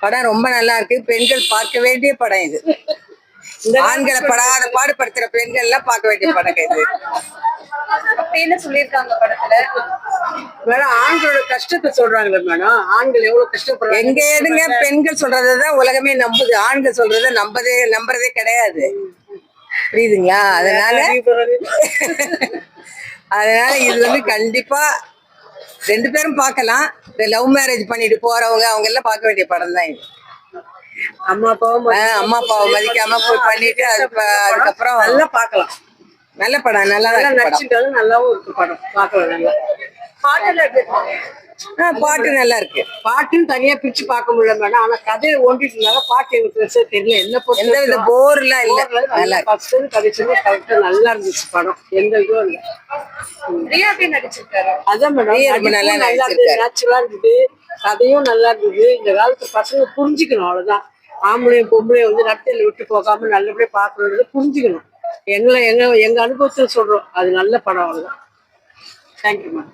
படம் ரொம்ப நல்லா இருக்கு. பெண்கள் பார்க்க வேண்டிய படம் இது. ஆண்களை படாத பாடுபடுத்துற பெண்கள் எல்லாம் பார்க்க வேண்டிய படம் இது. என்ன சொல்லியிருக்காங்க படத்துல? மேடம் ஆண்களோட கஷ்டத்தை சொல்றாங்களே மேடம். ஆண்கள் எவ்வளவு கஷ்டப்படுறாங்க. எங்க எடுங்க பெண்கள் சொல்றதான் உலகமே நம்புது. ஆண்கள் சொல்றத நம்புறதே கிடையாது. புரியுதுங்களா? அதனால இது வந்து கண்டிப்பா 2 பேரும் பார்க்கலாம். இந்த லவ் மேரேஜ் பண்ணிட்டு போறவங்க அவங்க எல்லாம் பார்க்க வேண்டிய படம் தான் இது. அம்மா அப்பாவை மதிக்காம போய் பண்ணிட்டு அதுக்கப்புறம் நல்லா பார்க்கலாம். நல்ல படம். நல்லா நடிச்சுட்டாலும் நல்லாவும் இருக்கு படம். பார்க்கலாம் நல்லா. பாட்டு நல்லா இருக்கு. பாட்டுன்னு தனியா பிரிச்சு பார்க்க முடியல மேடம். ஆனா கதையை ஓண்டிட்டு பாட்டு எனக்கு பெருசா தெரியல. எந்த வித போர்லாம் இல்ல. நல்லா கதைச்சு கரெக்டா நல்லா இருந்துச்சு படம். எந்த இதுவும் இல்ல. நடிச்சிருக்காரு. அதான் மேடம் நல்லா நேச்சுரலா இருந்தது. கதையும் நல்லா இருந்தது. இந்த காலத்து பசங்க புரிஞ்சுக்கணும். அவ்வளவுதான். ஆம்பளையும் பொம்பளையும் வந்து நட்டையில விட்டு போகாம நல்லபடியா பாக்கணும்னு புரிஞ்சுக்கணும். எங்க அனுபவத்துல சொல்றோம். அது நல்ல படம். அவ்வளவுதான். Thank you ma'am.